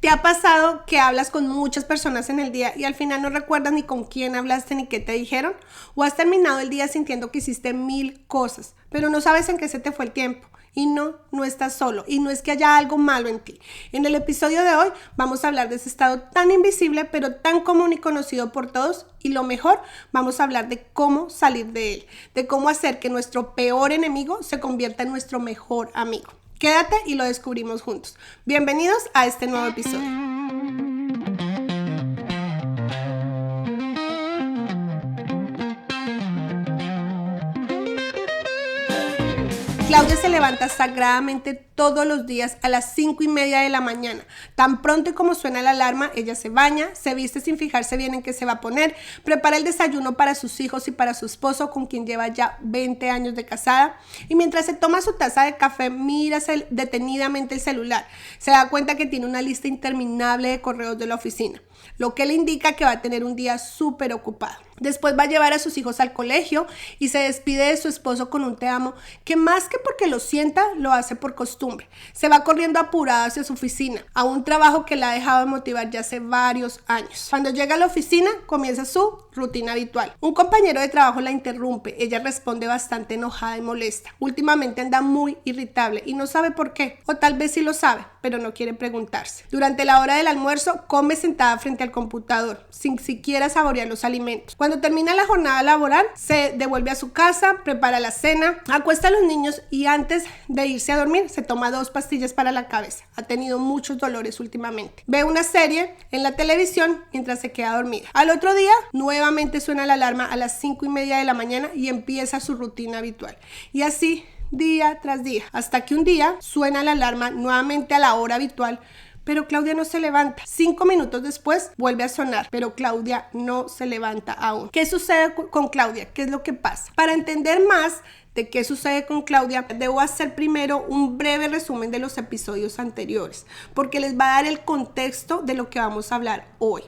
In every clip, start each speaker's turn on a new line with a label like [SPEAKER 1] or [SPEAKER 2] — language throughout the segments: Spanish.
[SPEAKER 1] ¿Te ha pasado que hablas con muchas personas en el día y al final no recuerdas ni con quién hablaste ni qué te dijeron? ¿O has terminado el día sintiendo que hiciste 1000 cosas, pero no sabes en qué se te fue el tiempo? Y no estás solo, y no es que haya algo malo en ti. En el episodio de hoy vamos a hablar de ese estado tan invisible pero tan común y conocido por todos, y lo mejor, vamos a hablar de cómo salir de él, de cómo hacer que nuestro peor enemigo se convierta en nuestro mejor amigo. Quédate y lo descubrimos juntos. Bienvenidos a este nuevo episodio. Claudia se levanta sagradamente todos los días a las 5:30 de la mañana. Tan pronto como suena la alarma, ella se baña, se viste sin fijarse bien en qué se va a poner, prepara el desayuno para sus hijos y para su esposo, con quien lleva ya 20 años de casada, y mientras se toma su taza de café, mira detenidamente el celular. Se da cuenta que tiene una lista interminable de correos de la oficina, lo que le indica que va a tener un día súper ocupado. Después va a llevar a sus hijos al colegio y se despide de su esposo con un te amo, que más que porque lo sienta, lo hace por costumbre. Se va corriendo apurada hacia su oficina, a un trabajo que la ha dejado de motivar ya hace varios años. Cuando llega a la oficina, comienza su rutina habitual. Un compañero de trabajo la interrumpe. Ella responde bastante enojada y molesta. Últimamente anda muy irritable y no sabe por qué, o tal vez sí lo sabe, pero no quiere preguntarse. Durante la hora del almuerzo, come sentada frente al computador, sin siquiera saborear los alimentos. Cuando termina la jornada laboral, se devuelve a su casa, prepara la cena, acuesta a los niños y antes de irse a dormir, se toma 2 pastillas para la cabeza. Ha tenido muchos dolores últimamente. Ve una serie en la televisión mientras se queda dormida. Al otro día, nuevamente suena la alarma a las 5:30 de la mañana y empieza su rutina habitual. Y así, día tras día, hasta que un día suena la alarma nuevamente a la hora habitual, pero Claudia no se levanta. 5 minutos después vuelve a sonar, pero Claudia no se levanta aún. ¿Qué sucede con Claudia? ¿Qué es lo que pasa? Para entender más de qué sucede con Claudia, debo hacer primero un breve resumen de los episodios anteriores, porque les va a dar el contexto de lo que vamos a hablar hoy.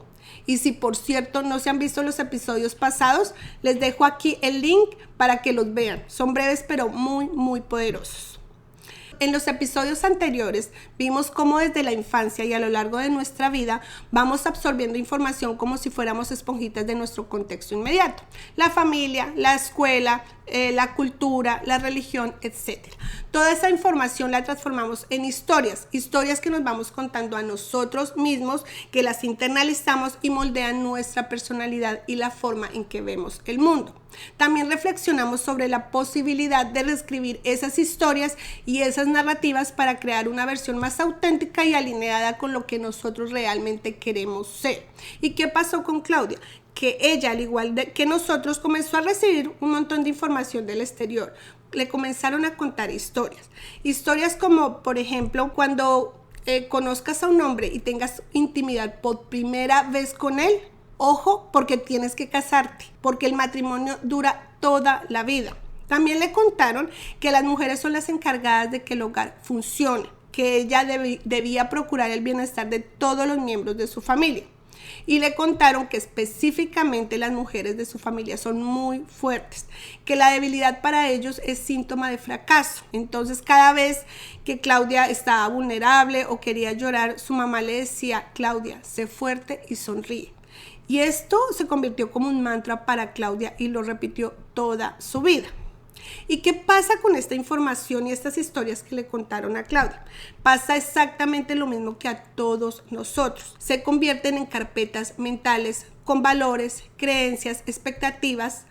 [SPEAKER 1] Y si por cierto no se han visto los episodios pasados, les dejo aquí el link para que los vean. Son breves pero muy poderosos. En los episodios anteriores vimos cómo desde la infancia y a lo largo de nuestra vida vamos absorbiendo información como si fuéramos esponjitas de nuestro contexto inmediato. La familia, la escuela, la cultura, la religión, etc. Toda esa información la transformamos en historias que nos vamos contando a nosotros mismos, que las internalizamos y moldean nuestra personalidad y la forma en que vemos el mundo. También reflexionamos sobre la posibilidad de reescribir esas historias y esas narrativas para crear una versión más auténtica y alineada con lo que nosotros realmente queremos ser. ¿Y qué pasó con Claudia? Que ella, al igual que nosotros, comenzó a recibir un montón de información del exterior. Le comenzaron a contar historias como, por ejemplo, cuando conozcas a un hombre y tengas intimidad por primera vez con él, ojo, porque tienes que casarte, porque el matrimonio dura toda la vida. También le contaron que las mujeres son las encargadas de que el hogar funcione, que ella debía procurar el bienestar de todos los miembros de su familia. Y le contaron que específicamente las mujeres de su familia son muy fuertes, que la debilidad para ellos es síntoma de fracaso. Entonces, cada vez que Claudia estaba vulnerable o quería llorar, su mamá le decía: Claudia, sé fuerte y sonríe. Y esto se convirtió como un mantra para Claudia y lo repitió toda su vida. ¿Y qué pasa con esta información y estas historias que le contaron a Claudia? Pasa exactamente lo mismo que a todos nosotros. Se convierten en carpetas mentales con valores, creencias, expectativas,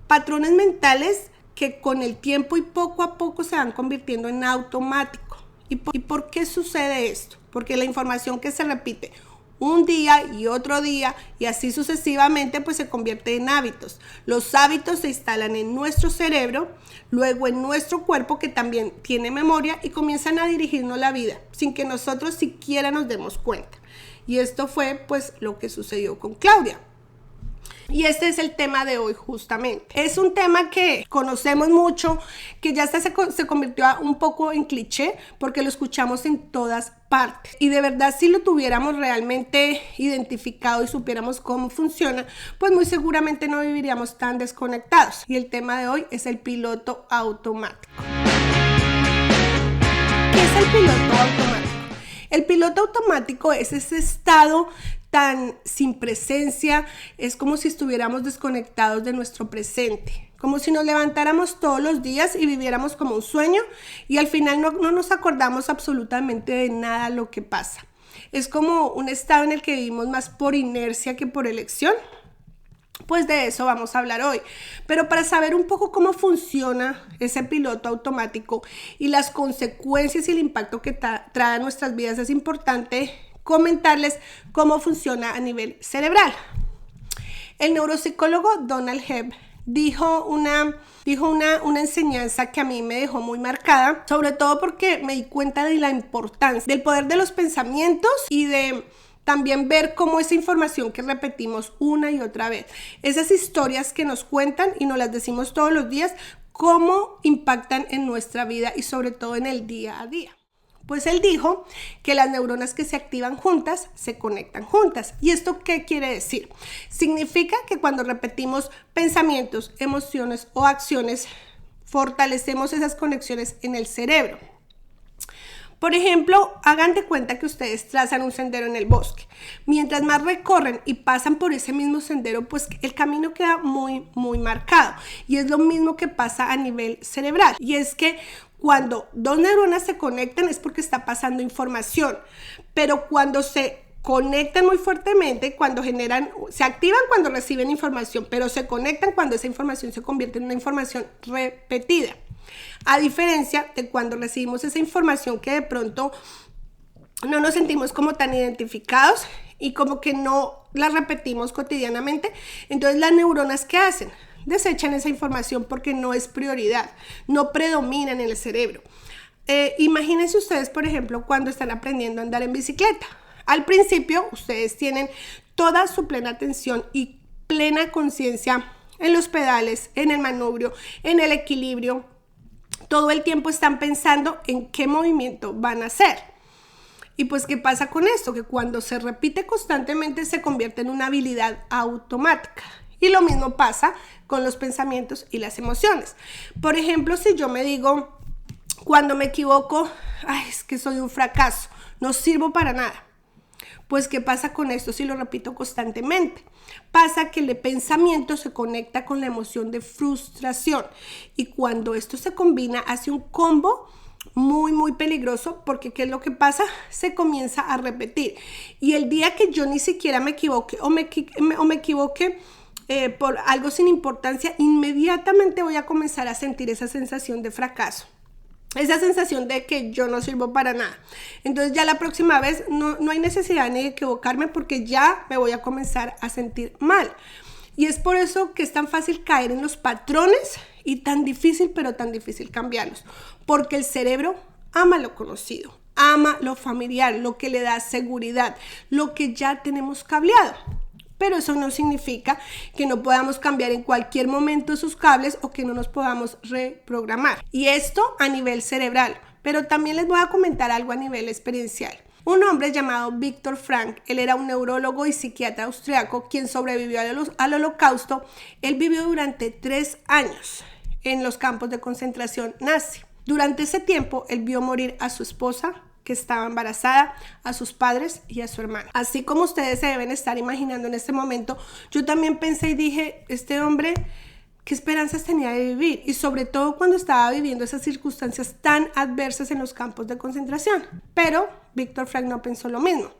[SPEAKER 1] patrones mentales que con el tiempo y poco a poco se van convirtiendo en automático. ¿Y por qué sucede esto? Porque la información que se repite un día y otro día y así sucesivamente, pues se convierte en hábitos. Los hábitos se instalan en nuestro cerebro, luego en nuestro cuerpo, que también tiene memoria, y comienzan a dirigirnos la vida sin que nosotros siquiera nos demos cuenta. Y esto fue pues lo que sucedió con Claudia. Y este es el tema de hoy justamente. Es un tema que conocemos mucho, que ya se convirtió un poco en cliché porque lo escuchamos en todas partes. Y de verdad, si lo tuviéramos realmente identificado y supiéramos cómo funciona, pues muy seguramente no viviríamos tan desconectados. Y el tema de hoy es el piloto automático. ¿Qué es el piloto automático? El piloto automático es ese estado tan sin presencia, es como si estuviéramos desconectados de nuestro presente, como si nos levantáramos todos los días y viviéramos como un sueño y al final no nos acordamos absolutamente de nada lo que pasa. Es como un estado en el que vivimos más por inercia que por elección. Pues de eso vamos a hablar hoy. Pero para saber un poco cómo funciona ese piloto automático y las consecuencias y el impacto que trae a nuestras vidas, es importante comentarles cómo funciona a nivel cerebral. El neuropsicólogo Donald Hebb dijo una enseñanza que a mí me dejó muy marcada, sobre todo porque me di cuenta de la importancia del poder de los pensamientos y de también ver cómo esa información que repetimos una y otra vez, esas historias que nos cuentan y nos las decimos todos los días, cómo impactan en nuestra vida y sobre todo en el día a día. Pues él dijo que las neuronas que se activan juntas se conectan juntas. ¿Y esto qué quiere decir? Significa que cuando repetimos pensamientos, emociones o acciones, fortalecemos esas conexiones en el cerebro. Por ejemplo, hagan de cuenta que ustedes trazan un sendero en el bosque. Mientras más recorren y pasan por ese mismo sendero, pues el camino queda muy, muy marcado. Y es lo mismo que pasa a nivel cerebral. Y es que cuando dos neuronas se conectan es porque está pasando información. Pero cuando se conectan muy fuertemente, se activan cuando reciben información, pero se conectan cuando esa información se convierte en una información repetida. A diferencia de cuando recibimos esa información que de pronto no nos sentimos como tan identificados y como que no la repetimos cotidianamente, entonces las neuronas, ¿qué hacen? Desechan esa información porque no es prioridad, no predominan en el cerebro. Imagínense ustedes, por ejemplo, cuando están aprendiendo a andar en bicicleta. Al principio, ustedes tienen toda su plena atención y plena conciencia en los pedales, en el manubrio, en el equilibrio. Todo el tiempo están pensando en qué movimiento van a hacer. Y pues, ¿qué pasa con esto? Que cuando se repite constantemente se convierte en una habilidad automática. Y lo mismo pasa con los pensamientos y las emociones. Por ejemplo, si yo me digo, cuando me equivoco, es que soy un fracaso, no sirvo para nada. Pues, ¿qué pasa con esto si lo repito constantemente? Pasa que el pensamiento se conecta con la emoción de frustración y cuando esto se combina hace un combo muy, muy peligroso porque ¿qué es lo que pasa? Se comienza a repetir y el día que yo ni siquiera me equivoque o me equivoque por algo sin importancia, inmediatamente voy a comenzar a sentir esa sensación de fracaso. Esa sensación de que yo no sirvo para nada. Entonces ya la próxima vez no hay necesidad ni de equivocarme porque ya me voy a comenzar a sentir mal. Y es por eso que es tan fácil caer en los patrones y tan difícil, pero tan difícil cambiarlos. Porque el cerebro ama lo conocido, ama lo familiar, lo que le da seguridad, lo que ya tenemos cableado. Pero eso no significa que no podamos cambiar en cualquier momento esos cables o que no nos podamos reprogramar. Y esto a nivel cerebral, pero también les voy a comentar algo a nivel experiencial. Un hombre llamado Viktor Frankl, él era un neurólogo y psiquiatra austriaco quien sobrevivió al Holocausto. Él vivió durante 3 años en los campos de concentración nazi. Durante ese tiempo, él vio morir a su esposa, que estaba embarazada, a sus padres y a su hermana. Así como ustedes se deben estar imaginando en este momento, yo también pensé y dije, este hombre, ¿qué esperanzas tenía de vivir? Y sobre todo cuando estaba viviendo esas circunstancias tan adversas en los campos de concentración. Pero Viktor Frankl no pensó lo mismo.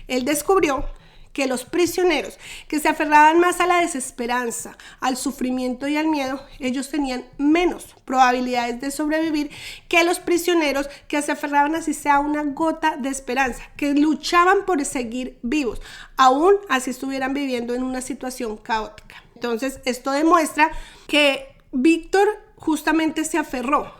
[SPEAKER 1] Él descubrió que los prisioneros que se aferraban más a la desesperanza, al sufrimiento y al miedo, ellos tenían menos probabilidades de sobrevivir que los prisioneros que se aferraban así sea a una gota de esperanza, que luchaban por seguir vivos, aún así estuvieran viviendo en una situación caótica. Entonces, esto demuestra que Víctor justamente se aferró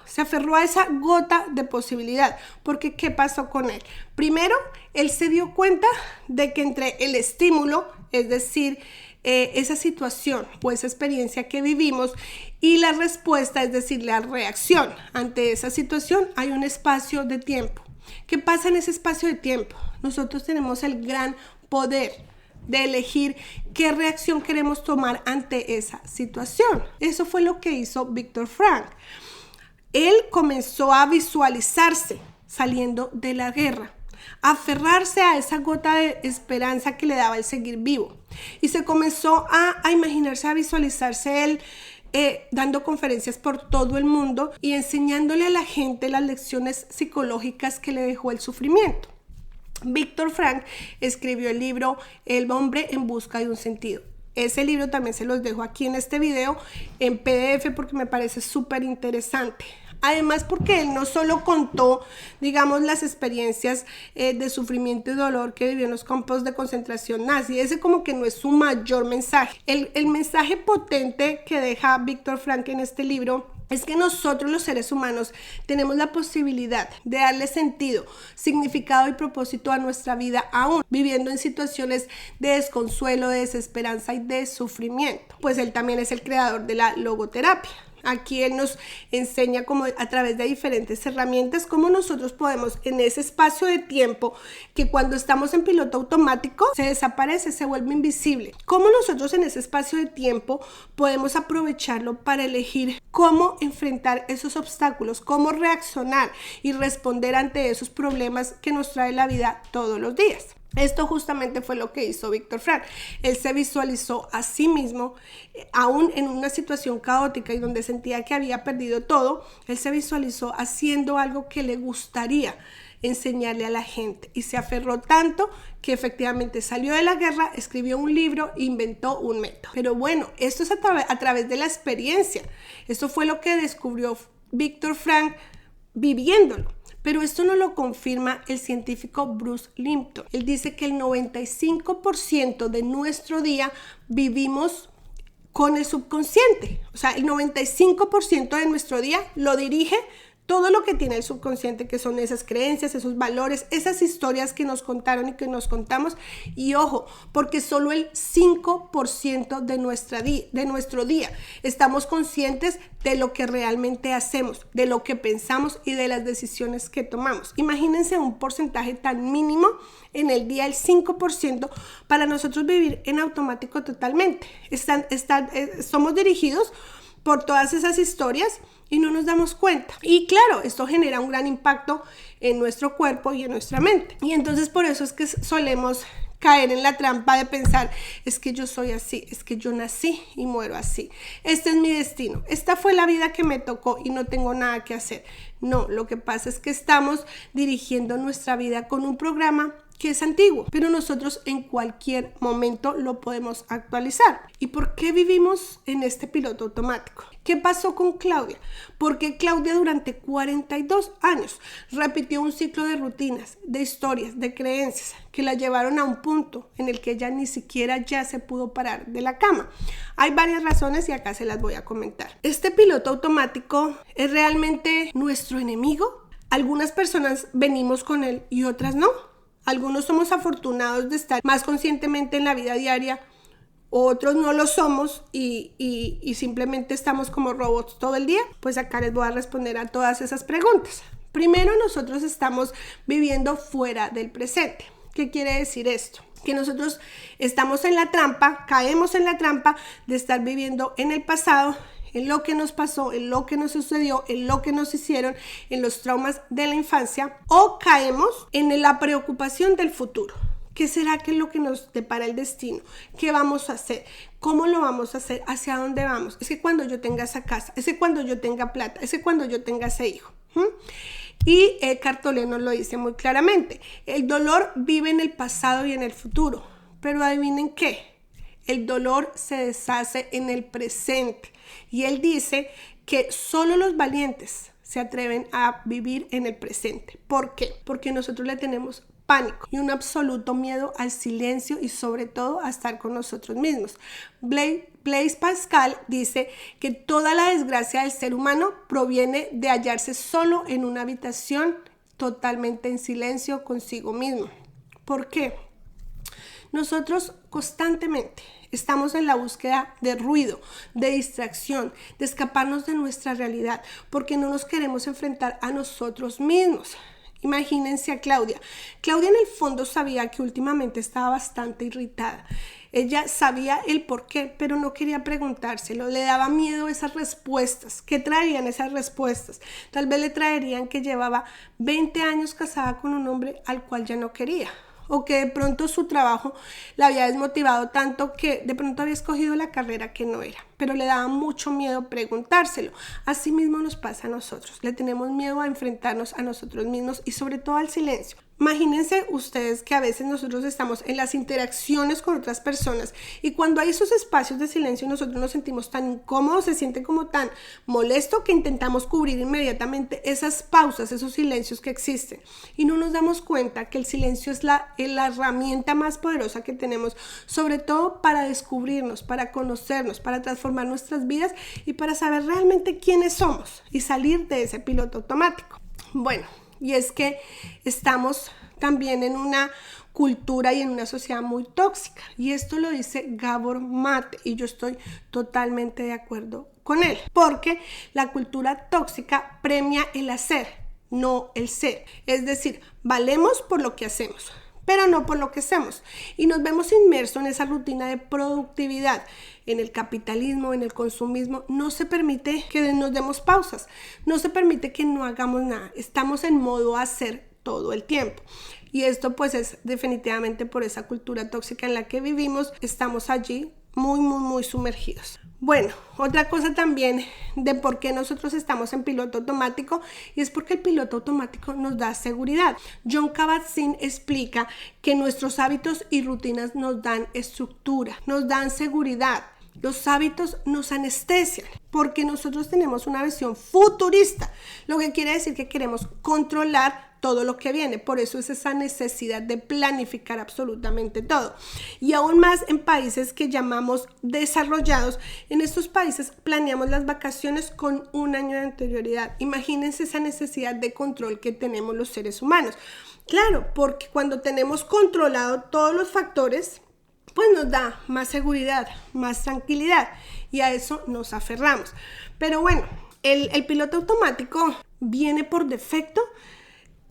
[SPEAKER 1] a esa gota de posibilidad, porque ¿qué pasó con él? Primero, él se dio cuenta de que entre el estímulo, es decir, esa situación o esa experiencia que vivimos y la respuesta, es decir, la reacción ante esa situación, hay un espacio de tiempo. ¿Qué pasa en ese espacio de tiempo? Nosotros tenemos el gran poder de elegir qué reacción queremos tomar ante esa situación. Eso fue lo que hizo Viktor Frankl. Él comenzó a visualizarse saliendo de la guerra, aferrarse a esa gota de esperanza que le daba el seguir vivo. Y se comenzó a imaginarse, a visualizarse él dando conferencias por todo el mundo y enseñándole a la gente las lecciones psicológicas que le dejó el sufrimiento. Viktor Frankl escribió el libro El hombre en busca de un sentido. Ese libro también se los dejo aquí en este video en PDF porque me parece súper interesante. Además, porque él no solo contó, digamos, las experiencias de sufrimiento y dolor que vivió en los campos de concentración nazi. Ese como que no es su mayor mensaje. El mensaje potente que deja Viktor Frankl en este libro es que nosotros los seres humanos tenemos la posibilidad de darle sentido, significado y propósito a nuestra vida aún viviendo en situaciones de desconsuelo, de desesperanza y de sufrimiento. Pues él también es el creador de la logoterapia. Aquí él nos enseña como a través de diferentes herramientas cómo nosotros podemos en ese espacio de tiempo que cuando estamos en piloto automático se desaparece, se vuelve invisible. Cómo nosotros en ese espacio de tiempo podemos aprovecharlo para elegir cómo enfrentar esos obstáculos, cómo reaccionar y responder ante esos problemas que nos trae la vida todos los días. Esto justamente fue lo que hizo Viktor Frankl. Él se visualizó a sí mismo, aún en una situación caótica y donde sentía que había perdido todo, él se visualizó haciendo algo que le gustaría enseñarle a la gente y se aferró tanto que efectivamente salió de la guerra, escribió un libro, inventó un método. Pero bueno, esto es a través de la experiencia. Esto fue lo que descubrió Viktor Frankl viviéndolo. Pero esto no lo confirma el científico Bruce Lipton. Él dice que el 95% de nuestro día vivimos con el subconsciente. O sea, el 95% de nuestro día lo dirige todo lo que tiene el subconsciente, que son esas creencias, esos valores, esas historias que nos contaron y que nos contamos. Y ojo, porque solo el 5% de nuestro día estamos conscientes de lo que realmente hacemos, de lo que pensamos y de las decisiones que tomamos. Imagínense un porcentaje tan mínimo en el día, el 5%, para nosotros vivir en automático totalmente. Somos dirigidos por todas esas historias y no nos damos cuenta. Y claro, esto genera un gran impacto en nuestro cuerpo y en nuestra mente. Y entonces por eso es que solemos caer en la trampa de pensar, es que yo soy así, es que yo nací y muero así. Este es mi destino. Esta fue la vida que me tocó y no tengo nada que hacer. No, lo que pasa es que estamos dirigiendo nuestra vida con un programa que es antiguo, pero nosotros en cualquier momento lo podemos actualizar. ¿Y por qué vivimos en este piloto automático? ¿Qué pasó con Claudia? Porque Claudia durante 42 años repitió un ciclo de rutinas, de historias, de creencias que la llevaron a un punto en el que ella ni siquiera ya se pudo parar de la cama. Hay varias razones y acá se las voy a comentar. ¿Este piloto automático es realmente nuestro enemigo? Algunas personas venimos con él y otras no. Algunos somos afortunados de estar más conscientemente en la vida diaria, otros no lo somos y simplemente estamos como robots todo el día. Pues acá les voy a responder a todas esas preguntas. Primero, nosotros estamos viviendo fuera del presente. ¿Qué quiere decir esto? Que nosotros estamos en la trampa, caemos en la trampa de estar viviendo en el pasado, en lo que nos pasó, en lo que nos sucedió, en lo que nos hicieron, en los traumas de la infancia, o caemos en la preocupación del futuro. ¿Qué será que es lo que nos depara el destino? ¿Qué vamos a hacer? ¿Cómo lo vamos a hacer? ¿Hacia dónde vamos? Es que cuando yo tenga esa casa, es que cuando yo tenga plata, es que cuando yo tenga ese hijo. Y Eckhart Tolle nos lo dice muy claramente. El dolor vive en el pasado y en el futuro. Pero adivinen qué. El dolor se deshace en el presente. Y él dice que solo los valientes se atreven a vivir en el presente. ¿Por qué? Porque nosotros le tenemos pánico y un absoluto miedo al silencio y sobre todo a estar con nosotros mismos. Blaise Pascal dice que toda la desgracia del ser humano proviene de hallarse solo en una habitación totalmente en silencio consigo mismo. ¿Por qué? Nosotros constantemente estamos en la búsqueda de ruido, de distracción, de escaparnos de nuestra realidad, porque no nos queremos enfrentar a nosotros mismos. Imagínense a Claudia. Claudia en el fondo sabía que últimamente estaba bastante irritada. Ella sabía el por qué, pero no quería preguntárselo. Le daba miedo esas respuestas. ¿Qué traerían esas respuestas? Tal vez le traerían que llevaba 20 años casada con un hombre al cual ya no quería. O que de pronto su trabajo la había desmotivado tanto que de pronto había escogido la carrera que no era, pero le daba mucho miedo preguntárselo. Así mismo nos pasa a nosotros, le tenemos miedo a enfrentarnos a nosotros mismos y sobre todo al silencio. Imagínense ustedes que a veces nosotros estamos en las interacciones con otras personas y cuando hay esos espacios de silencio nosotros nos sentimos tan incómodos, se siente como tan molesto que intentamos cubrir inmediatamente esas pausas, esos silencios que existen y no nos damos cuenta que el silencio es la herramienta más poderosa que tenemos, sobre todo para descubrirnos, para conocernos, para transformar nuestras vidas y para saber realmente quiénes somos y salir de ese piloto automático. Bueno, y es que estamos también en una cultura y en una sociedad muy tóxica. Y esto lo dice Gabor Mate y yo estoy totalmente de acuerdo con él. Porque la cultura tóxica premia el hacer, no el ser. Es decir, valemos por lo que hacemos, pero no por lo que hacemos. Y nos vemos inmersos en esa rutina de productividad. En el capitalismo, en el consumismo, no se permite que nos demos pausas, no se permite que no hagamos nada. Estamos en modo hacer todo el tiempo. Y esto pues es definitivamente por esa cultura tóxica en la que vivimos, estamos allí muy sumergidos. Bueno, otra cosa también de por qué nosotros estamos en piloto automático y es porque el piloto automático nos da seguridad. Jon Kabat-Zinn explica que nuestros hábitos y rutinas nos dan estructura, nos dan seguridad. Los hábitos nos anestesian porque nosotros tenemos una visión futurista, lo que quiere decir que queremos controlar todo lo que viene. Por eso es esa necesidad de planificar absolutamente todo. Y aún más en países que llamamos desarrollados, en estos países planeamos las vacaciones con un año de anterioridad. Imagínense esa necesidad de control que tenemos los seres humanos. Claro, porque cuando tenemos controlado todos los factores, pues nos da más seguridad, más tranquilidad y a eso nos aferramos. Pero bueno, el piloto automático viene por defecto.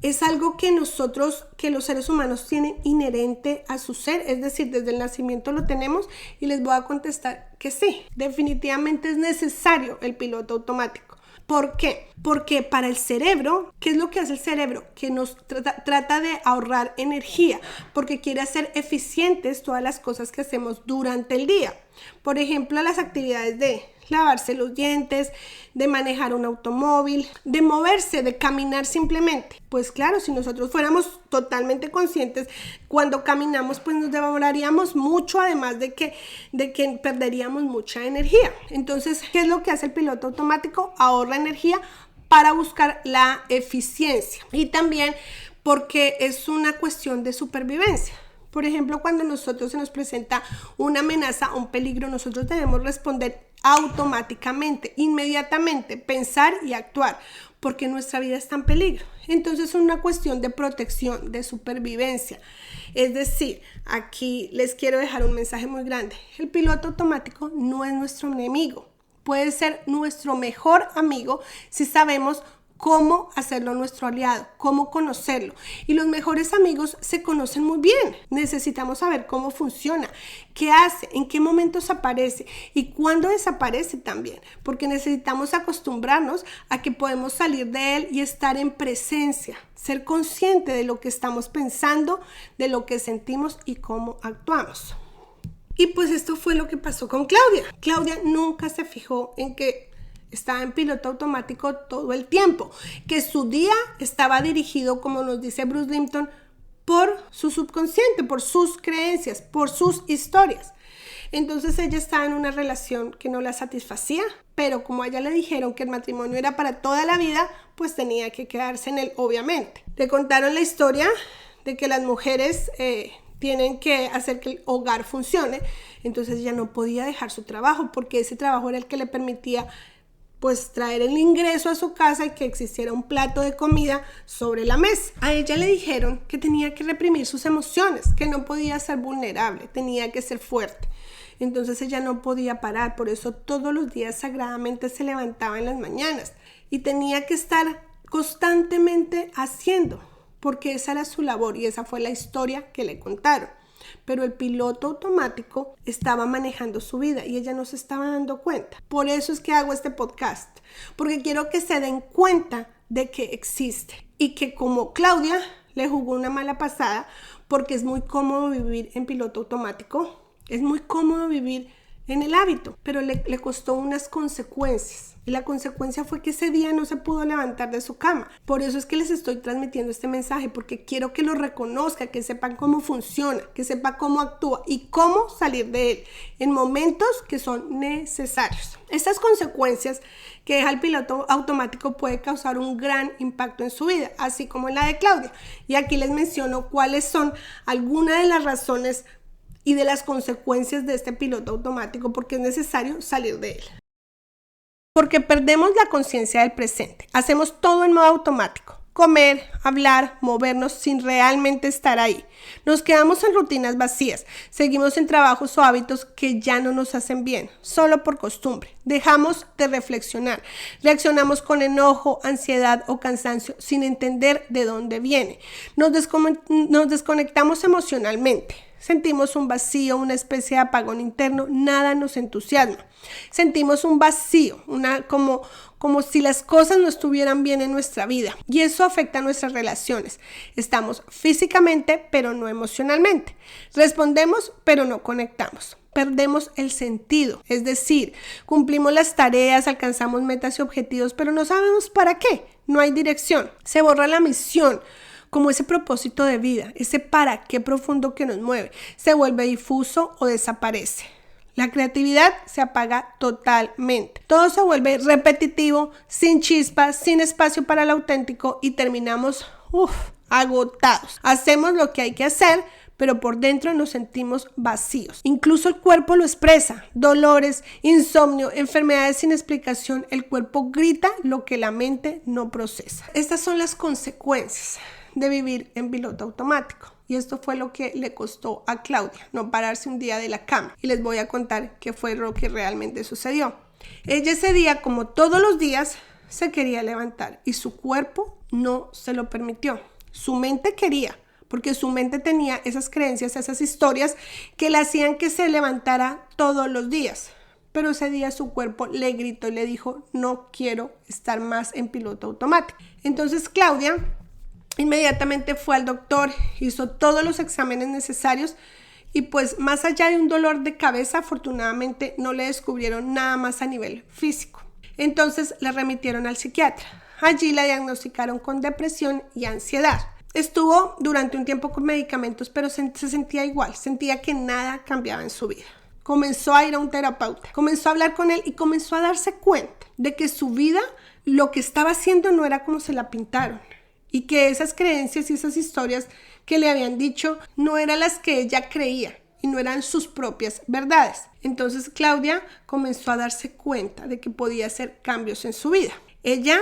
[SPEAKER 1] Es algo que nosotros, que los seres humanos tienen inherente a su ser, es decir, desde el nacimiento lo tenemos y les voy a contestar que sí, definitivamente es necesario el piloto automático. ¿Por qué? Porque para el cerebro, ¿qué es lo que hace el cerebro? Que nos trata de ahorrar energía, porque quiere hacer eficientes todas las cosas que hacemos durante el día. Por ejemplo, las actividades de lavarse los dientes, de manejar un automóvil, de moverse, de caminar simplemente. Pues claro, si nosotros fuéramos totalmente conscientes, cuando caminamos pues nos demoraríamos mucho, además de que perderíamos mucha energía. Entonces, ¿qué es lo que hace el piloto automático? Ahorra energía para buscar la eficiencia y también porque es una cuestión de supervivencia. Por ejemplo, cuando nosotros se nos presenta una amenaza o un peligro, nosotros debemos responder automáticamente, inmediatamente, pensar y actuar, porque nuestra vida está en peligro. Entonces es una cuestión de protección, de supervivencia. Es decir, aquí les quiero dejar un mensaje muy grande. El piloto automático no es nuestro enemigo. Puede ser nuestro mejor amigo si sabemos cómo hacerlo nuestro aliado, cómo conocerlo. Y los mejores amigos se conocen muy bien. Necesitamos saber cómo funciona, qué hace, en qué momentos aparece y cuándo desaparece también, porque necesitamos acostumbrarnos a que podemos salir de él y estar en presencia, ser consciente de lo que estamos pensando, de lo que sentimos y cómo actuamos. Y pues esto fue lo que pasó con Claudia. Claudia nunca se fijó en que estaba en piloto automático todo el tiempo, que su día estaba dirigido, como nos dice Bruce Lipton, por su subconsciente, por sus creencias, por sus historias. Entonces ella estaba en una relación que no la satisfacía, pero como a ella le dijeron que el matrimonio era para toda la vida, pues tenía que quedarse en él, obviamente. Le contaron la historia de que las mujeres tienen que hacer que el hogar funcione, entonces ella no podía dejar su trabajo porque ese trabajo era el que le permitía pues traer el ingreso a su casa y que existiera un plato de comida sobre la mesa. A ella le dijeron que tenía que reprimir sus emociones, que no podía ser vulnerable, tenía que ser fuerte. Entonces ella no podía parar, por eso todos los días sagradamente se levantaba en las mañanas y tenía que estar constantemente haciendo. porque esa era su labor y esa fue la historia que le contaron. Pero el piloto automático estaba manejando su vida y ella no se estaba dando cuenta. Por eso es que hago este podcast, porque quiero que se den cuenta de que existe y que como Claudia le jugó una mala pasada, porque es muy cómodo vivir en piloto automático, es muy cómodo vivir en el hábito, pero le costó unas consecuencias. Y la consecuencia fue que ese día no se pudo levantar de su cama. Por eso es que les estoy transmitiendo este mensaje, porque quiero que lo reconozcan, que sepan cómo funciona, que sepan cómo actúa y cómo salir de él en momentos que son necesarios. Estas consecuencias que deja el piloto automático puede causar un gran impacto en su vida, así como en la de Claudia. Y aquí les menciono cuáles son algunas de las razones y de las consecuencias de este piloto automático, porque es necesario salir de él. Porque perdemos la conciencia del presente. Hacemos todo en modo automático. Comer, hablar, movernos sin realmente estar ahí. Nos quedamos en rutinas vacías. Seguimos en trabajos o hábitos que ya no nos hacen bien, solo por costumbre. Dejamos de reflexionar. Reaccionamos con enojo, ansiedad o cansancio sin entender de dónde viene. Nos desconectamos emocionalmente. Sentimos un vacío, una especie de apagón interno, nada nos entusiasma. Sentimos un vacío, como si las cosas no estuvieran bien en nuestra vida, y eso afecta a nuestras relaciones. Estamos físicamente, pero no emocionalmente. Respondemos, pero no conectamos. Perdemos el sentido, es decir, cumplimos las tareas, alcanzamos metas y objetivos, pero no sabemos para qué. No hay dirección. Se borra la misión, como ese propósito de vida, ese para qué profundo que nos mueve, se vuelve difuso o desaparece. La creatividad se apaga totalmente. Todo se vuelve repetitivo, sin chispas, sin espacio para el auténtico y terminamos agotados. Hacemos lo que hay que hacer, pero por dentro nos sentimos vacíos. Incluso el cuerpo lo expresa. Dolores, insomnio, enfermedades sin explicación. El cuerpo grita lo que la mente no procesa. Estas son las consecuencias de vivir en piloto automático. Y esto fue lo que le costó a Claudia, no pararse un día de la cama. Y les voy a contar qué fue lo que realmente sucedió. Ella ese día, como todos los días, se quería levantar y su cuerpo no se lo permitió. Su mente quería, porque su mente tenía esas creencias, esas historias que le hacían que se levantara todos los días. Pero ese día su cuerpo le gritó y le dijo, no quiero estar más en piloto automático. Entonces Claudia inmediatamente fue al doctor, hizo todos los exámenes necesarios y pues más allá de un dolor de cabeza, afortunadamente no le descubrieron nada más a nivel físico. Entonces la remitieron al psiquiatra. Allí la diagnosticaron con depresión y ansiedad. Estuvo durante un tiempo con medicamentos, pero se sentía igual, sentía que nada cambiaba en su vida. Comenzó a ir a un terapeuta, comenzó a hablar con él y comenzó a darse cuenta de que su vida, lo que estaba haciendo no era como se la pintaron. Y que esas creencias y esas historias que le habían dicho no eran las que ella creía y no eran sus propias verdades. Entonces Claudia comenzó a darse cuenta de que podía hacer cambios en su vida. Ella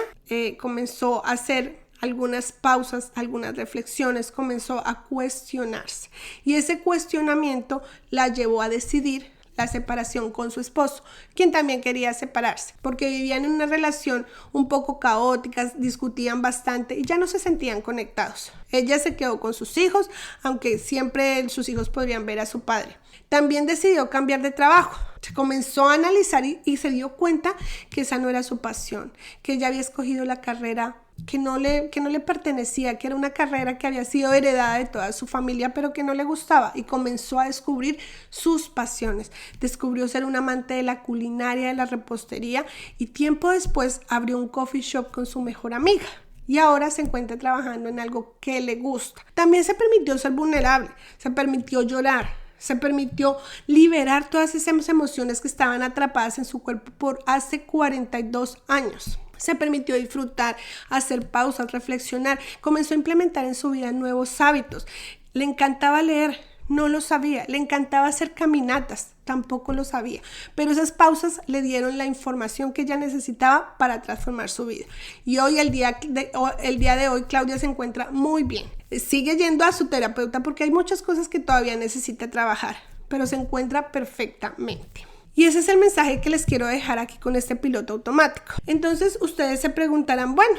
[SPEAKER 1] comenzó a hacer algunas pausas, algunas reflexiones, comenzó a cuestionarse. Y ese cuestionamiento la llevó a decidir la separación con su esposo, quien también quería separarse, porque vivían en una relación un poco caótica, discutían bastante y ya no se sentían conectados. Ella se quedó con sus hijos, aunque siempre sus hijos podrían ver a su padre. También decidió cambiar de trabajo. Se comenzó a analizar y se dio cuenta que esa no era su pasión, que ella había escogido la carrera que no le pertenecía, que era una carrera que había sido heredada de toda su familia, pero que no le gustaba, y comenzó a descubrir sus pasiones. Descubrió ser un amante de la culinaria, de la repostería, y tiempo después abrió un coffee shop con su mejor amiga. Y ahora se encuentra trabajando en algo que le gusta. También se permitió ser vulnerable, se permitió llorar, se permitió liberar todas esas emociones que estaban atrapadas en su cuerpo por hace 42 años. Se permitió disfrutar, hacer pausas, reflexionar. Comenzó a implementar en su vida nuevos hábitos. Le encantaba leer, no lo sabía. Le encantaba hacer caminatas, tampoco lo sabía. Pero esas pausas le dieron la información que ella necesitaba para transformar su vida. Y hoy, el día de hoy, Claudia se encuentra muy bien. Sigue yendo a su terapeuta porque hay muchas cosas que todavía necesita trabajar, pero se encuentra perfectamente. Y ese es el mensaje que les quiero dejar aquí con este piloto automático. Entonces ustedes se preguntarán, bueno,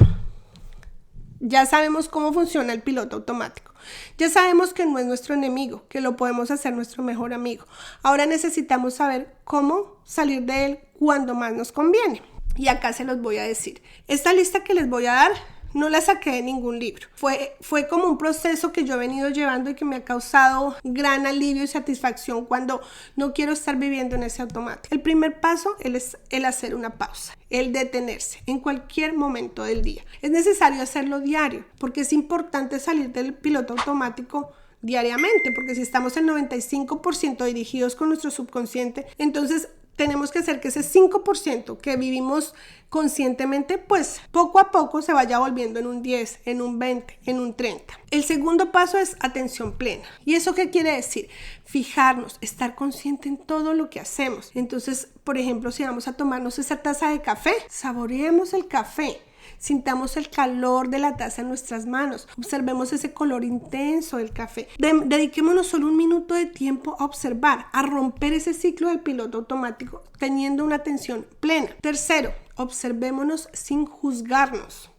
[SPEAKER 1] Ya sabemos cómo funciona el piloto automático. Ya sabemos que no es nuestro enemigo, que lo podemos hacer nuestro mejor amigo. Ahora necesitamos saber cómo salir de él cuando más nos conviene. Y acá se los voy a decir. Esta lista que les voy a dar no la saqué de ningún libro. Fue como un proceso que yo he venido llevando y que me ha causado gran alivio y satisfacción cuando no quiero estar viviendo en ese automático. El primer paso es el hacer una pausa, el detenerse en cualquier momento del día. Es necesario hacerlo diario porque es importante salir del piloto automático diariamente, porque si estamos el 95% dirigidos con nuestro subconsciente, entonces tenemos que hacer que ese 5% que vivimos conscientemente, pues poco a poco se vaya volviendo en un 10, en un 20, en un 30. El segundo paso es atención plena. ¿Y eso qué quiere decir? Fijarnos, estar consciente en todo lo que hacemos. Entonces, por ejemplo, si vamos a tomarnos esa taza de café, saboreemos el café. Sintamos el calor de la taza en nuestras manos. Observemos ese color intenso del café. Dediquémonos solo un minuto de tiempo a observar, a romper ese ciclo del piloto automático, teniendo una atención plena. Tercero, observémonos sin juzgarnos.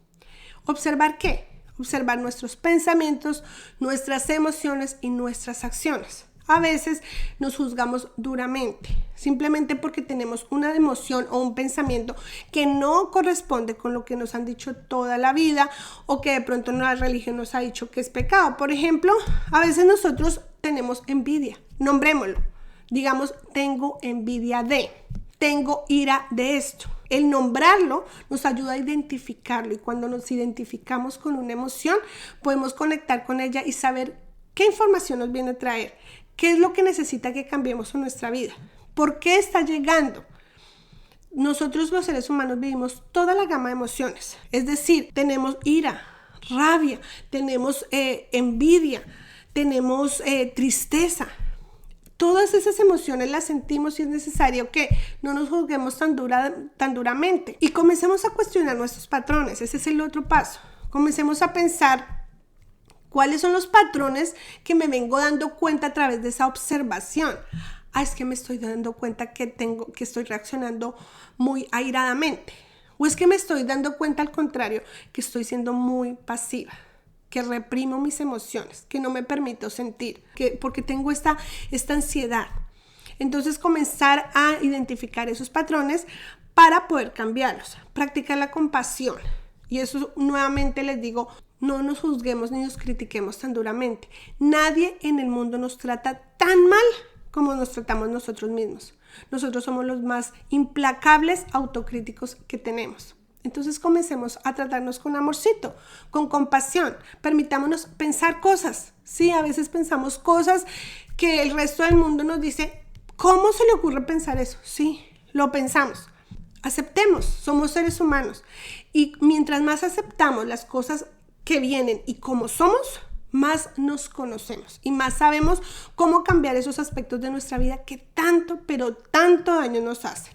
[SPEAKER 1] ¿Observar qué? Observar nuestros pensamientos, nuestras emociones y nuestras acciones. A veces nos juzgamos duramente, simplemente porque tenemos una emoción o un pensamiento que no corresponde con lo que nos han dicho toda la vida o que de pronto la religión nos ha dicho que es pecado. Por ejemplo, a veces nosotros tenemos envidia, nombrémoslo. Digamos, tengo envidia de, tengo ira de esto. El nombrarlo nos ayuda a identificarlo y cuando nos identificamos con una emoción podemos conectar con ella y saber qué información nos viene a traer. ¿Qué es lo que necesita que cambiemos en nuestra vida? ¿Por qué está llegando? Nosotros los seres humanos vivimos toda la gama de emociones. Es decir, tenemos ira, rabia, tenemos envidia, tenemos tristeza. Todas esas emociones las sentimos y es necesario que no nos juzguemos tan duramente. Y comencemos a cuestionar nuestros patrones. Ese es el otro paso. Comencemos a pensar ¿cuáles son los patrones que me vengo dando cuenta a través de esa observación? Es que me estoy dando cuenta que estoy reaccionando muy airadamente. O es que me estoy dando cuenta al contrario, que estoy siendo muy pasiva, que reprimo mis emociones, que no me permito sentir, porque tengo esta ansiedad. Entonces comenzar a identificar esos patrones para poder cambiarlos. Practicar la compasión. Y eso nuevamente les digo, no nos juzguemos ni nos critiquemos tan duramente. Nadie en el mundo nos trata tan mal como nos tratamos nosotros mismos. Nosotros somos los más implacables autocríticos que tenemos. Entonces comencemos a tratarnos con amorcito, con compasión. Permitámonos pensar cosas. Sí, a veces pensamos cosas que el resto del mundo nos dice, ¿cómo se le ocurre pensar eso? Sí, lo pensamos. Aceptemos, somos seres humanos. Y mientras más aceptamos las cosas que vienen y cómo somos, más nos conocemos y más sabemos cómo cambiar esos aspectos de nuestra vida que tanto, pero tanto daño nos hacen.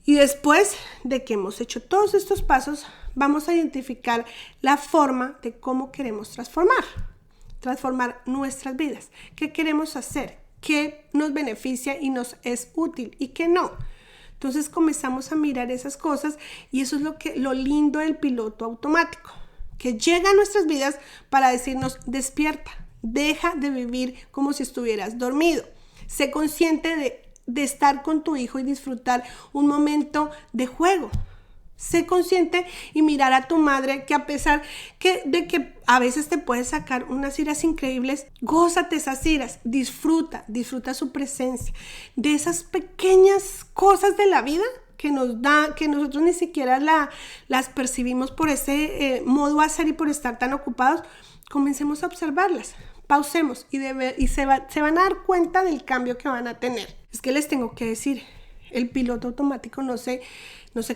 [SPEAKER 1] Y después de que hemos hecho todos estos pasos, vamos a identificar la forma de cómo queremos transformar nuestras vidas. ¿Qué queremos hacer? ¿Qué nos beneficia y nos es útil y qué no? Entonces comenzamos a mirar esas cosas y eso es lo lindo del piloto automático, que llega a nuestras vidas para decirnos, despierta, deja de vivir como si estuvieras dormido. Sé consciente de estar con tu hijo y disfrutar un momento de juego. Sé consciente y mirar a tu madre que a pesar de que a veces te puede sacar unas iras increíbles, gózate esas iras, disfruta su presencia. De esas pequeñas cosas de la vida que nos da, que nosotros ni siquiera las percibimos por ese modo de hacer y por estar tan ocupados, comencemos a observarlas, pausemos y se van a dar cuenta del cambio que van a tener. Es que les tengo que decir, el piloto automático no se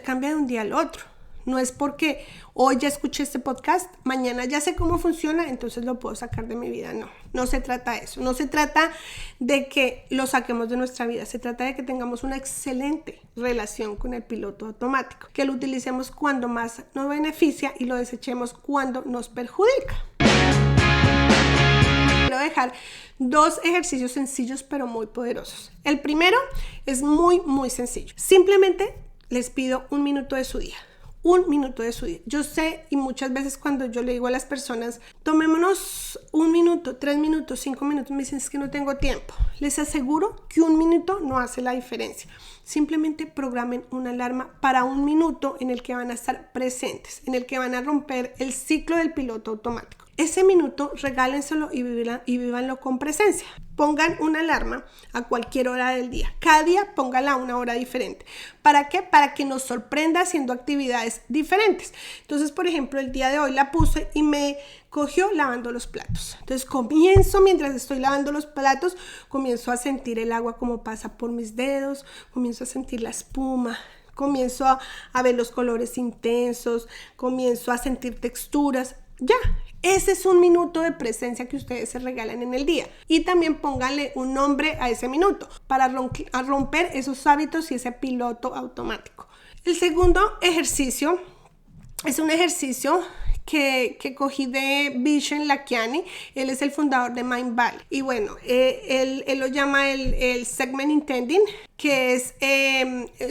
[SPEAKER 1] cambia de un día al otro. No es porque hoy ya escuché este podcast, mañana ya sé cómo funciona, entonces lo puedo sacar de mi vida. No se trata de eso. No se trata de que lo saquemos de nuestra vida. Se trata de que tengamos una excelente relación con el piloto automático. Que lo utilicemos cuando más nos beneficia y lo desechemos cuando nos perjudica. Quiero dejar 2 ejercicios sencillos pero muy poderosos. El primero es muy, muy sencillo. Simplemente les pido un minuto de su día. 1 minuto de su día. Yo sé, y muchas veces cuando yo le digo a las personas, tomémonos 1 minuto, 3 minutos, 5 minutos, me dicen, es que no tengo tiempo. Les aseguro que 1 minuto no hace la diferencia. Simplemente programen una alarma para 1 minuto en el que van a estar presentes, en el que van a romper el ciclo del piloto automático. Ese minuto regálenselo y vívanlo con presencia. Pongan una alarma a cualquier hora del día. Cada día póngala a una hora diferente. ¿Para qué? Para que nos sorprenda haciendo actividades diferentes. Entonces, por ejemplo, el día de hoy la puse y me cogió lavando los platos. Entonces mientras estoy lavando los platos, comienzo a sentir el agua como pasa por mis dedos, comienzo a sentir la espuma, comienzo a ver los colores intensos, comienzo a sentir texturas. Ya, ese es 1 minuto de presencia que ustedes se regalan en el día. Y también pónganle un nombre a ese minuto para romper esos hábitos y ese piloto automático. El segundo ejercicio es un ejercicio que cogí de Vishen Lakhiani. Él es el fundador de Mindvalley. Y bueno, él lo llama el segment intending, que es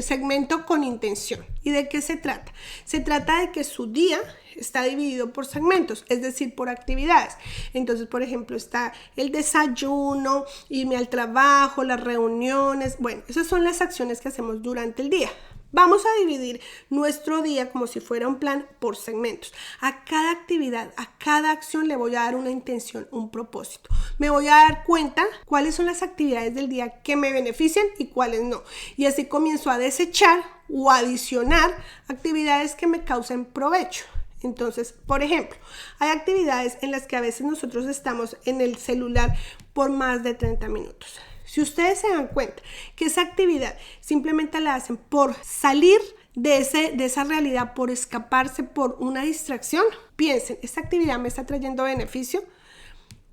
[SPEAKER 1] segmento con intención. ¿Y de qué se trata? Se trata de que su día está dividido por segmentos, es decir, por actividades. Entonces, por ejemplo, está el desayuno, irme al trabajo, las reuniones. Bueno, esas son las acciones que hacemos durante el día. Vamos a dividir nuestro día como si fuera un plan por segmentos. A cada actividad, a cada acción le voy a dar una intención, un propósito. Me voy a dar cuenta cuáles son las actividades del día que me benefician y cuáles no. Y así comienzo a desechar o adicionar actividades que me causen provecho. Entonces, por ejemplo, hay actividades en las que a veces nosotros estamos en el celular por más de 30 minutos. Si ustedes se dan cuenta que esa actividad simplemente la hacen por salir de esa realidad, por escaparse, por una distracción, piensen, ¿esta actividad me está trayendo beneficio?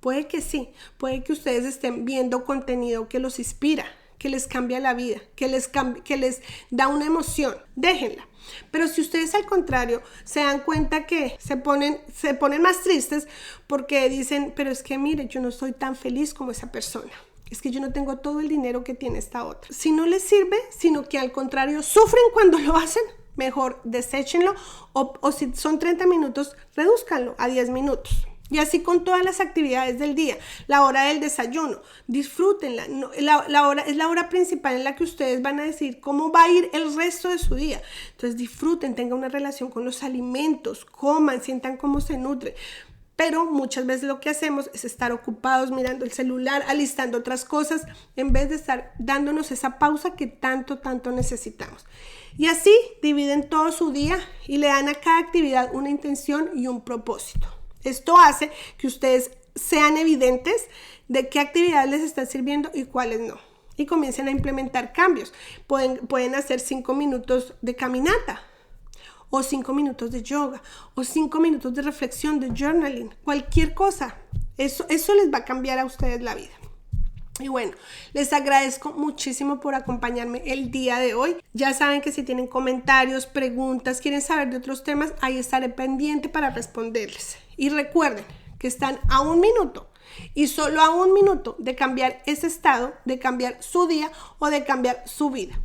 [SPEAKER 1] Puede que sí, puede que ustedes estén viendo contenido que los inspira, que les cambia la vida, que les da una emoción, déjenla. Pero si ustedes al contrario se dan cuenta que se ponen más tristes porque dicen, pero es que mire, yo no soy tan feliz como esa persona. Es que yo no tengo todo el dinero que tiene esta otra. Si no les sirve, sino que al contrario sufren cuando lo hacen, mejor deséchenlo o si son 30 minutos, redúzcanlo a 10 minutos. Y así con todas las actividades del día. La hora del desayuno, disfrútenla. Es la hora principal en la que ustedes van a decidir cómo va a ir el resto de su día. Entonces disfruten, tengan una relación con los alimentos, coman, sientan cómo se nutren. Pero muchas veces lo que hacemos es estar ocupados mirando el celular, alistando otras cosas, en vez de estar dándonos esa pausa que tanto necesitamos. Y así dividen todo su día y le dan a cada actividad una intención y un propósito. Esto hace que ustedes sean evidentes de qué actividades les están sirviendo y cuáles no. Y comiencen a implementar cambios. Pueden hacer 5 minutos de caminata, o 5 minutos de yoga, o 5 minutos de reflexión, de journaling, cualquier cosa. Eso les va a cambiar a ustedes la vida. Y bueno, les agradezco muchísimo por acompañarme el día de hoy. Ya saben que si tienen comentarios, preguntas, quieren saber de otros temas, ahí estaré pendiente para responderles. Y recuerden que están a 1 minuto y solo a 1 minuto de cambiar ese estado, de cambiar su día o de cambiar su vida.